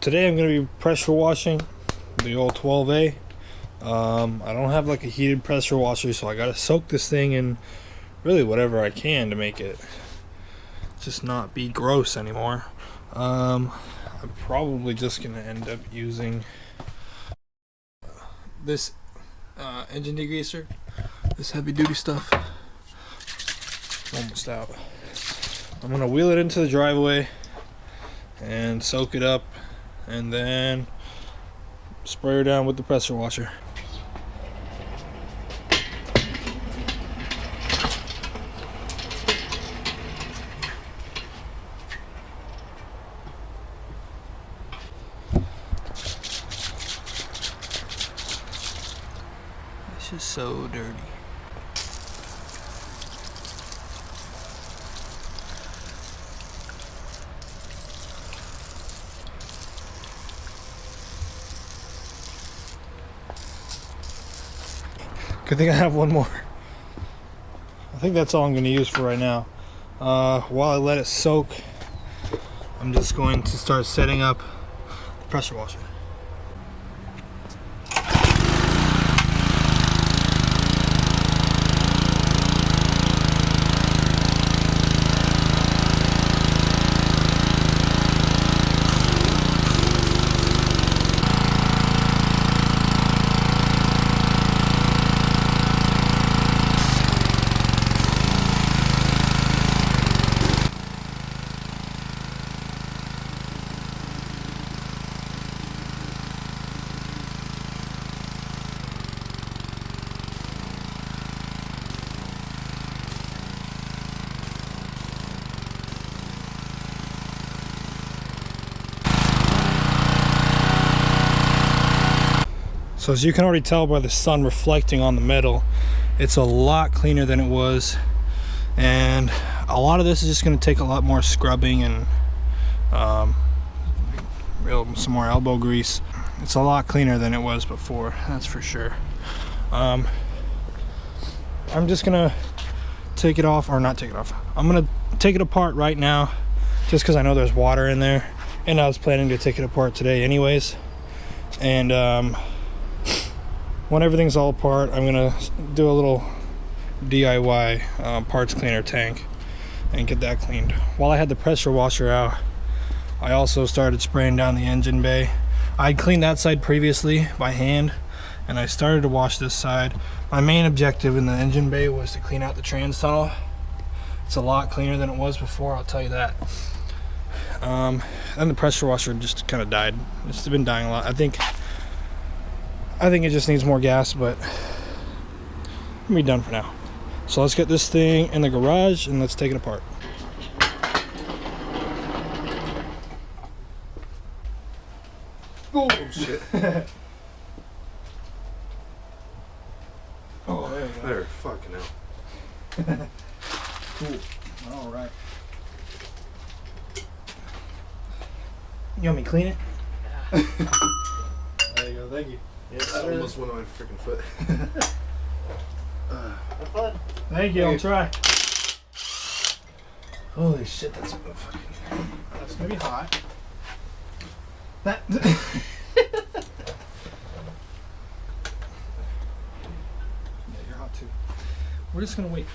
today I'm going to be pressure washing the old 12A. I don't have like a heated pressure washer, so I got to soak this thing in really whatever I can to make it just not be gross anymore. I'm probably just going to end up using this engine degreaser, this heavy duty stuff. Almost out. I'm going to wheel it into the driveway and soak it up, and then spray her down with the pressure washer. This is so dirty. Good thing I have one more. I think that's all I'm going to use for right now. While I let it soak, I'm just going to start setting up the pressure washer. So as you can already tell by the sun reflecting on the metal, it's a lot cleaner than it was, and a lot of this is just going to take a lot more scrubbing and some more elbow grease. It's a lot cleaner than it was before, that's for sure. I'm just gonna take it off, or not take it off. I'm gonna take it apart right now, just because I know there's water in there, and I was planning to take it apart today anyways. And when everything's all apart, I'm gonna do a little DIY parts cleaner tank and get that cleaned. While I had the pressure washer out, I also started spraying down the engine bay. I'd cleaned that side previously by hand, and I started to wash this side. My main objective in the engine bay was to clean out the trans tunnel. It's a lot cleaner than it was before, I'll tell you that. And the pressure washer just kind of died. It's been dying a lot. I think it just needs more gas, but it'll be done for now. So let's get this thing in the garage and let's take it apart. Oh shit. Oh, there you go. There, fucking hell. Cool. All right. You want me to clean it? There you go. Thank you. Yes, I almost went on my freaking foot. Have fun. Thank you. I'll try. Holy shit, that's fucking. That's gonna be hot. That. Yeah, you're hot too. We're just gonna wait.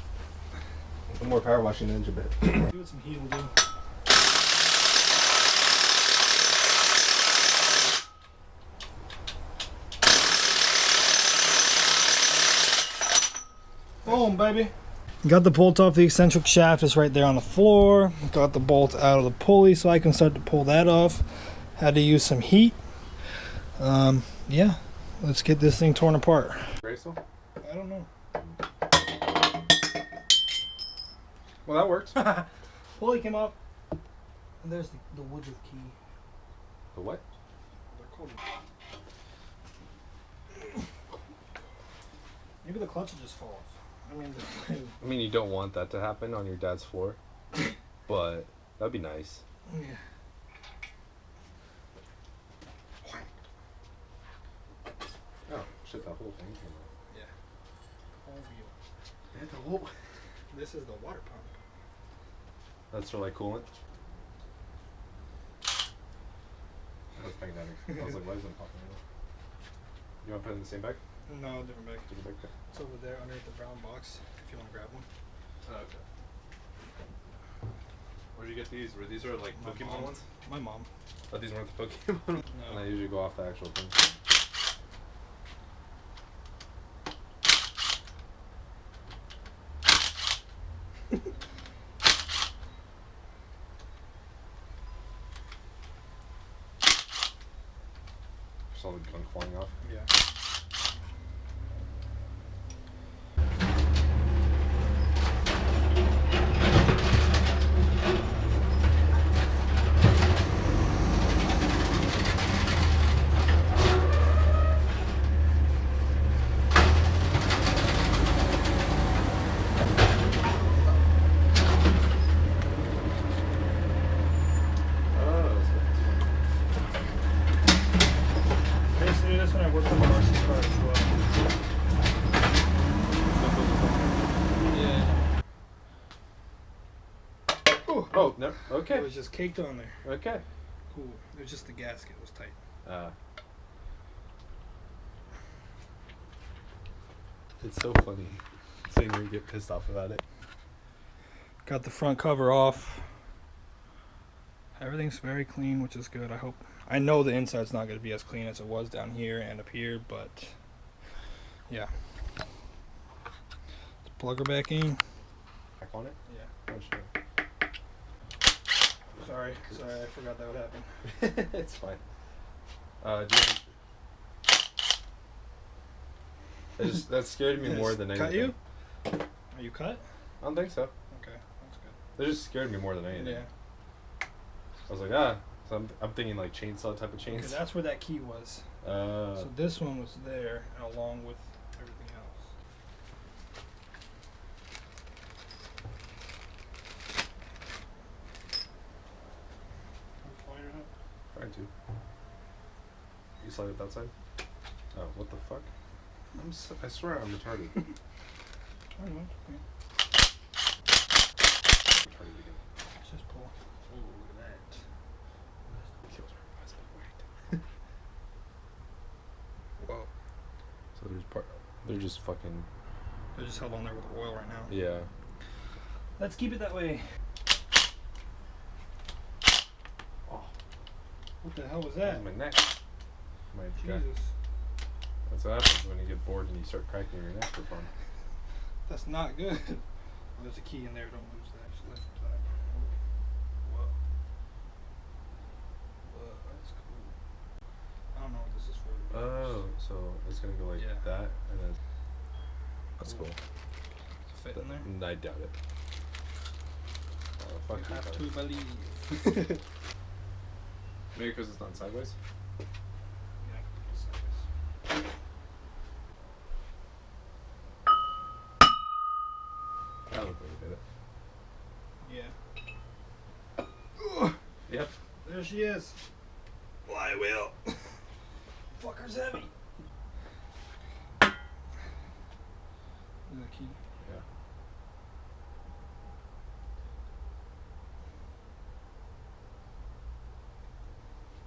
One more power washing the engine bit. See what some heat will do. Boom, baby. Got the bolt off the eccentric shaft. It's right there on the floor. Got the bolt out of the pulley so I can start to pull that off. Had to use some heat. Yeah, let's get this thing torn apart. Graceful? I don't know. Well, that works. Pulley came off. And there's the Woodruff key. The what? They're called. Maybe the clutch will just fall off. I mean, you don't want that to happen on your dad's floor, but that'd be nice. Yeah. Oh, shit, that whole thing came out. Yeah. Whole wheel. Yeah, the whole... This is the water pump. That's for like coolant? hanging down here. I was like, why isn't it popping out? You want to put it in the same bag? No, different bag. Different bag? Okay. It's over there underneath the brown box if you want to grab one. Oh, okay. Where'd you get these? Were these are like My Pokemon mom. ones? My mom. Oh, these weren't the Pokemon? No. And I usually go off the actual thing. Just all the gunk flying off. Yeah. This one I worked on the RC car as well. Yeah. Oh, no. Okay. It was just caked on there. Okay. Cool. It was just the gasket was tight. It's so funny seeing you get pissed off about it. Got the front cover off. Everything's very clean, which is good. I know the inside's not going to be as clean as it was down here and up here, but yeah. Let's plug her back in. Back on it? Yeah. Oh, sure. Sorry, I forgot that would happen. It's fine. Do you that scared me more than anything. Cut you? Are you cut? I don't think so. Okay, that's good. They just scared me more than anything. Yeah. I was like, so I'm thinking like chainsaw type of chainsaw. Okay, that's where that key was. So this one was there, and along with everything else. Fire it up. Trying to. You slide it that side? Oh, what the fuck? I swear I'm retarded. I don't know. Okay. Retarded again. Let's just pull. Oh, look at that. Kills her husband. Whoa. So they're just fucking. They're just held on there with oil right now. Yeah. Let's keep it that way. Oh. What the hell was That that? was my neck. My Jesus. God. That's what happens when you get bored and you start cracking your neck for fun. That's not good. Well, there's a key in there. Don't lose that. Just lift that. Whoa. Whoa, that's cool. I don't know what this is for. Oh, so it's gonna go like Yeah. that, and then that's cool. Does it fit in there? I doubt it. Fuck You you, have Tyler. to believe. Maybe because it's not sideways. Yeah, it's sideways. That looked like it did it. Yeah. Yep. There she is. Flywheel. Fucker's heavy. There's a key. Yeah.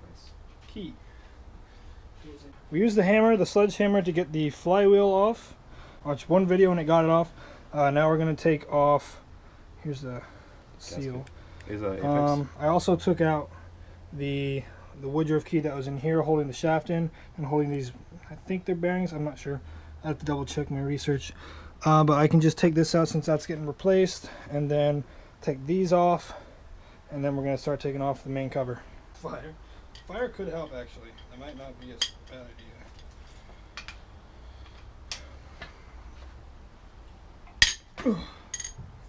Nice. Key. We used the hammer, the sledgehammer, to get the flywheel off. Watched one video and it got it off. Now we're gonna take off. Here's the seal. Is that apex? I also took out the Woodruff key that was in here, holding the shaft in and holding these. I think they're bearings. I'm not sure. I have to double check my research. But I can just take this out since that's getting replaced, and then take these off, and then we're gonna start taking off the main cover. Fire could help actually. That might not be a bad idea.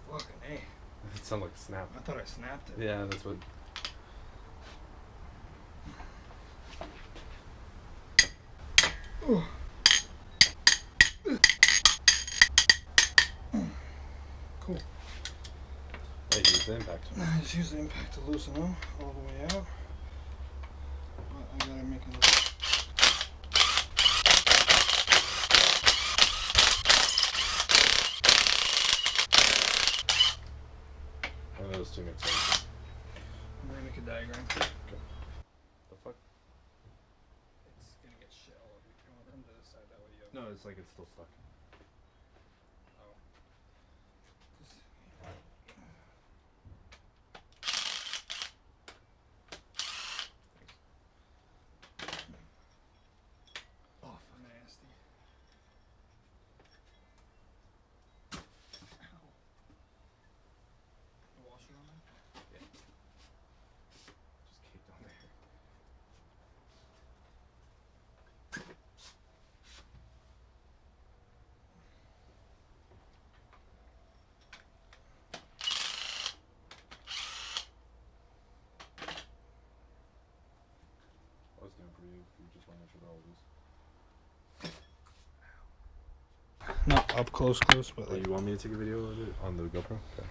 Fucking A. It sounded like a snap. I thought I snapped it. Yeah, that's what. Cool. Hey, use the impact. I just use the impact to loosen them all the way out. But I gotta make it. One of those two make sense. I'm gonna make a diagram. The fuck? it's like it's still stuck. Oh, nasty. Ow. The washer on there? Yeah. Just caked on there. I was doing for you if you just want to make sure they're all loose. Not up close, but like. You want me to take a video of it on the GoPro? Okay.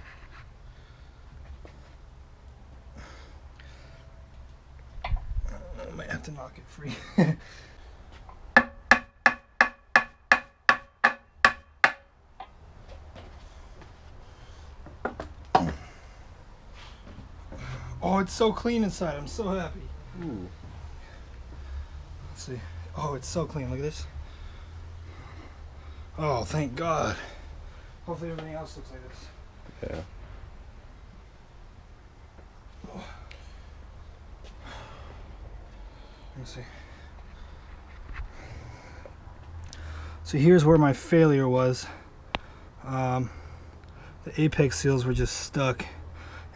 I might have to knock it free. Oh, it's so clean inside. I'm so happy. Ooh. Let's see. Oh, it's so clean. Look at this. Oh, thank God. Hopefully everything else looks like this. Yeah. Let me see. So here's where my failure was. The apex seals were just stuck.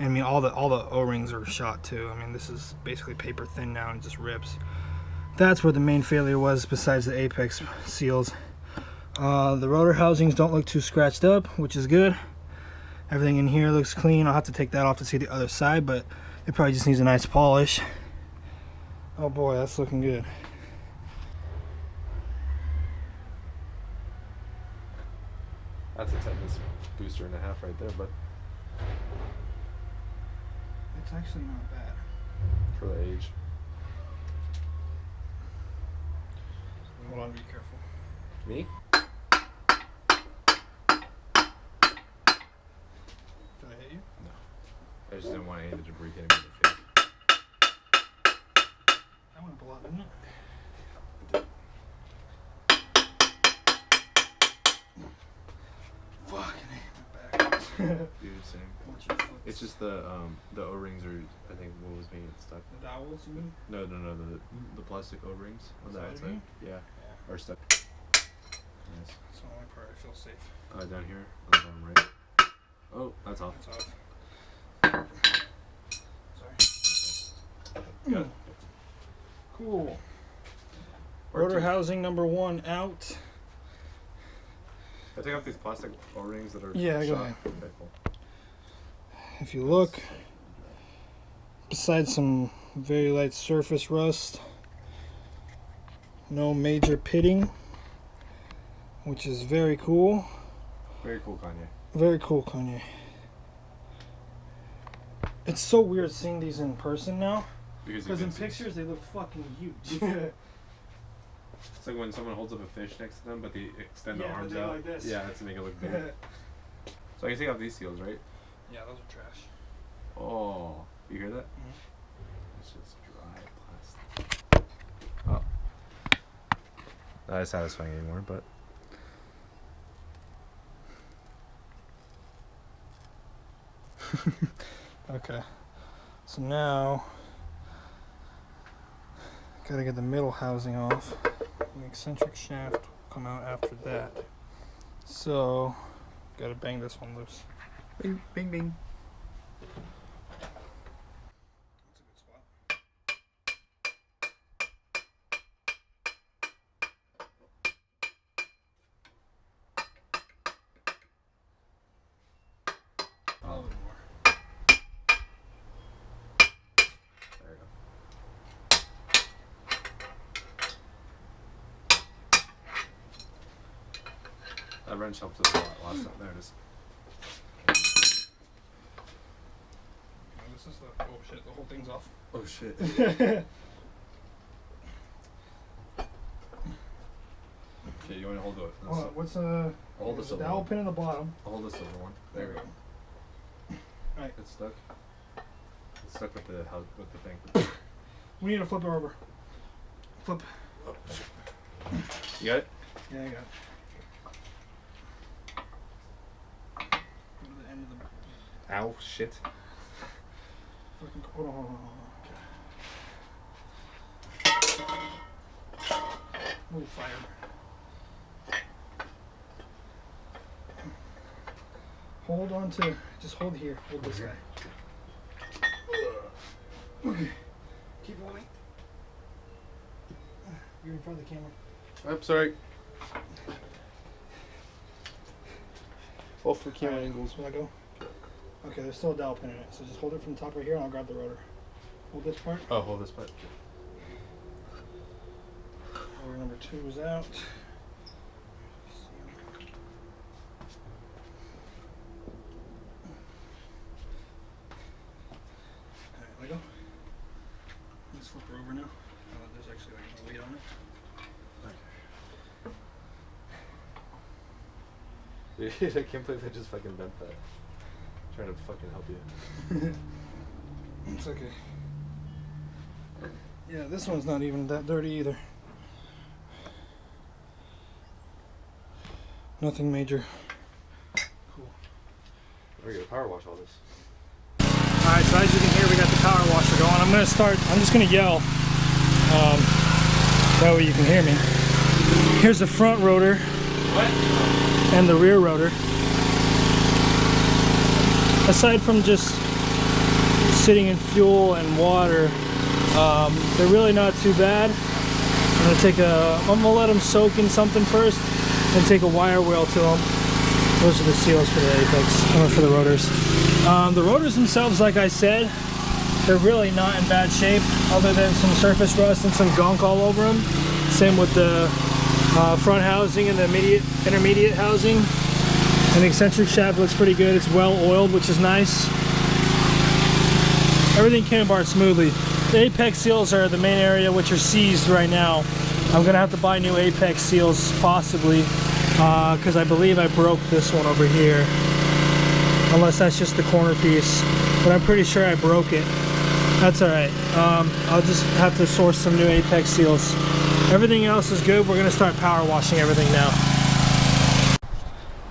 And I mean, all the O-rings are shot too. I mean, this is basically paper thin now and just rips. That's where the main failure was, besides the apex seals. The rotor housings don't look too scratched up, which is good. Everything in here looks clean. I'll have to take that off to see the other side, but it probably just needs a nice polish. Oh boy, that's looking good. That's a tetanus booster and a half right there, but It's actually not bad. for the age. Hold on, be careful. Me? Did I hit you? No. I just didn't want any of the debris hitting me in the face. That went up a lot, didn't it? Fucking hate my back. Dude, same. Watch your foot. It's just the O-rings are, I think, what was making it stuck. The dowels, you mean? No, the plastic O-rings on the Is that what you outside. mean? Yeah, Yeah. are stuck. Nice. That's the only part I feel safe. Down here on the bottom right. Oh, that's off. It's off. Sorry. Good. Cool. Part Rotor two. housing number 1 out. I take off these plastic O-rings that are Yeah, go shot. ahead. Okay, cool. If you look, besides some very light surface rust, no major pitting, which is very cool. Very cool, Kanye. Very cool, Kanye. It's so weird seeing these in person now, Because because in pictures they look fucking huge. It's like when someone holds up a fish next to them, but they extend their Yeah, but arms they out. like this. Yeah, that's to make it look big. So I can take off these seals, right? Yeah, those are trash. Oh, you hear that? Mhm. It's just dry plastic. Oh. Not as satisfying anymore, but. Okay, so now gotta get the middle housing off. The eccentric shaft will come out after that. So gotta bang this one loose. Bing, bing, bing. That's a good spot. A little bit more. There you go. That wrench helped us a lot last time. There it is. Oh, this is the, oh shit, the whole thing's off. Oh shit. Okay, you want to hold it? Hold on, what's Hold there's this a over dowel one. pin in the bottom. I'll hold this over one. There we go. Right. It's stuck. It's stuck with the thing. We need to flip it over. Flip. You got it? Yeah, I got it. Go to the end of the... Ow, shit. Fucking... Hold on. Okay. Ooh, fire. Hold on to... Just hold here. Hold this guy. Okay. Keep holding. You're in front of the camera. I'm sorry. All for camera angles. Will I go? Okay, there's still a dowel pin in it, so just hold it from the top right here and I'll grab the rotor. Hold this part. Oh, hold this part. Rotor number 2 is out. Alright, let go. Let's flip her over now. There's actually like no weight on it. Dude, I can't believe I just fucking bent that. I'm trying to fucking help you. It's okay. Yeah, this one's not even that dirty either. Nothing major. Cool. We're gonna power wash all this. Alright, so as you can hear, we got the power washer going. I'm just gonna yell. That way you can hear me. Here's the front rotor. What? And the rear rotor. Aside from just sitting in fuel and water, they're really not too bad. I'm gonna let them soak in something first and take a wire wheel to them. Those are the seals for the apex, or for the rotors. The rotors themselves, like I said, they're really not in bad shape, other than some surface rust and some gunk all over them. Same with the front housing and the intermediate housing. And the eccentric shaft looks pretty good. It's well oiled, which is nice. Everything came apart smoothly. The apex seals are the main area which are seized right now. I'm gonna have to buy new apex seals possibly, because I believe I broke this one over here. Unless that's just the corner piece, but I'm pretty sure I broke it. That's all right. I'll just have to source some new apex seals. Everything else is good. We're gonna start power washing everything now.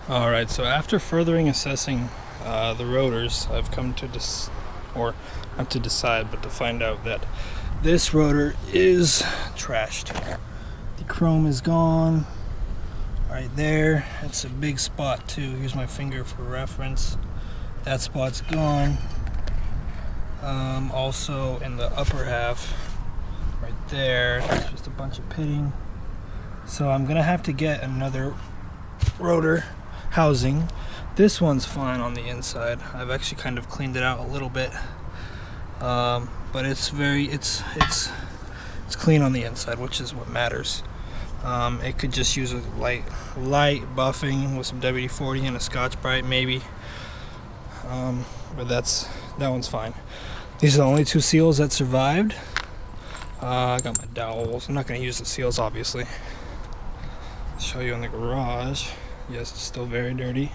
All right, so after furthering assessing the rotors, I've come to not to decide, but to find out that this rotor is trashed. The chrome is gone right there. It's a big spot too. Here's my finger for reference. That spot's gone. Also in the upper half right there, it's just a bunch of pitting. So I'm gonna have to get another rotor housing. This one's fine on the inside. I've actually kind of cleaned it out a little bit, but it's clean on the inside, which is what matters. It could just use a light buffing with some WD-40 and a Scotch-Brite maybe, but that one's fine. These are the only 2 seals that survived. I got my dowels. I'm not going to use the seals, obviously. I'll show you in the garage. Yes, it's still very dirty.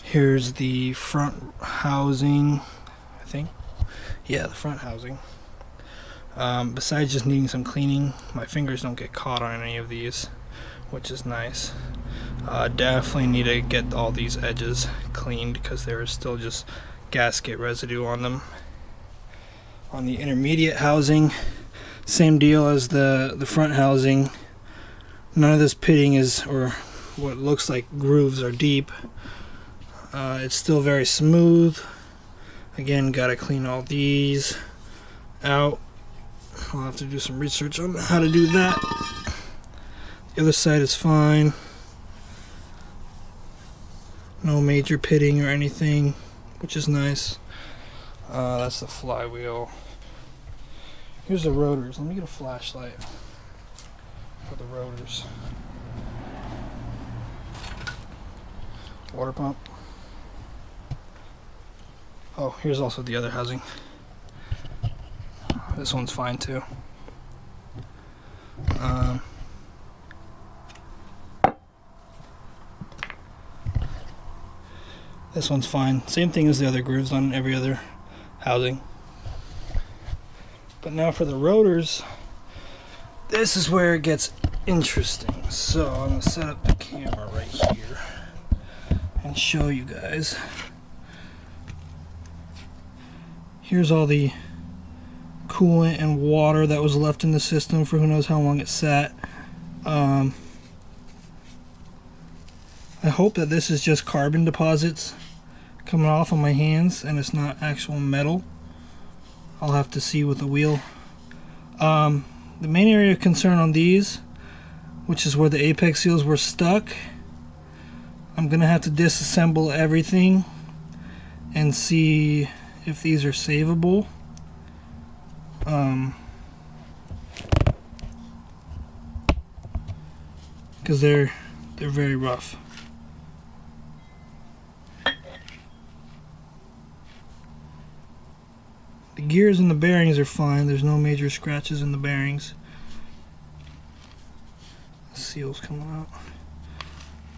Here's the front housing, I think. Yeah, the front housing. Besides just needing some cleaning, my fingers don't get caught on any of these, which is nice. Definitely need to get all these edges cleaned because there is still just gasket residue on them. On the intermediate housing, same deal as the front housing. None of this pitting is, or what looks like grooves, are deep. It's still very smooth. Again, gotta clean all these out. I'll have to do some research on how to do that. The other side is fine. No major pitting or anything, which is nice. That's the flywheel. Here's the rotors. Let me get a flashlight for the rotors. Water pump. Oh, here's also the other housing. This one's fine too. This one's fine. Same thing as the other grooves on every other housing. But now for the rotors, this is where it gets interesting. So I'm gonna set up the camera right here and show you guys. Here's all the coolant and water that was left in the system for who knows how long it sat. I hope that this is just carbon deposits coming off on my hands and it's not actual metal. I'll have to see with the wheel. The main area of concern on these, which is where the apex seals were stuck, I'm gonna have to disassemble everything and see if these are savable. Because they're very rough. The gears and the bearings are fine. There's no major scratches in the bearings. The seal's coming out.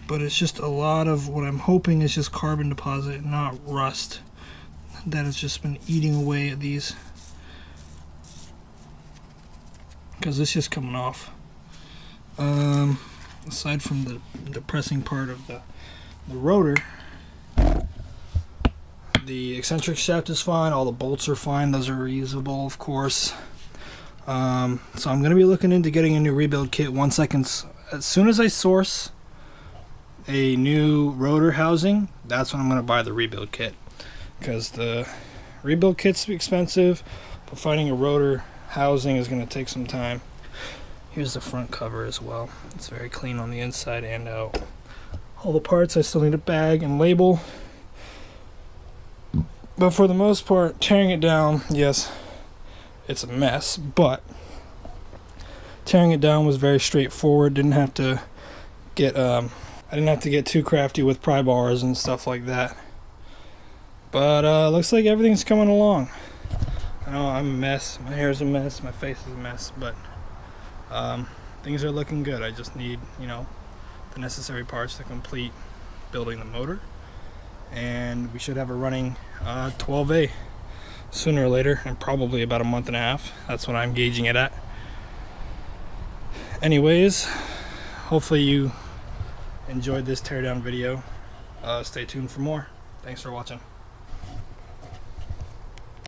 But it's just a lot of what I'm hoping is just carbon deposit, not rust, that has just been eating away at these. Because it's just coming off. Aside from the pressing part of the rotor, the eccentric shaft is fine, all the bolts are fine, those are reusable of course. So I'm going to be looking into getting a new rebuild kit as soon as I source a new rotor housing. That's when I'm going to buy the rebuild kit, because the rebuild kit's expensive, but finding a rotor housing is going to take some time. Here's the front cover as well. It's very clean on the inside and out. All the parts I still need to bag and label, but for the most part, tearing it down, yes, it's a mess, but tearing it down was very straightforward. Didn't have to get I didn't have to get too crafty with pry bars and stuff like that. But looks like everything's coming along. I know I'm a mess, my hair's a mess, my face is a mess, but things are looking good. I just need, the necessary parts to complete building the motor, and we should have a running 12A sooner or later, and probably about a month and a half. That's what I'm gauging it at. Anyways, hopefully you enjoyed this teardown video. Stay tuned for more. Thanks for watching.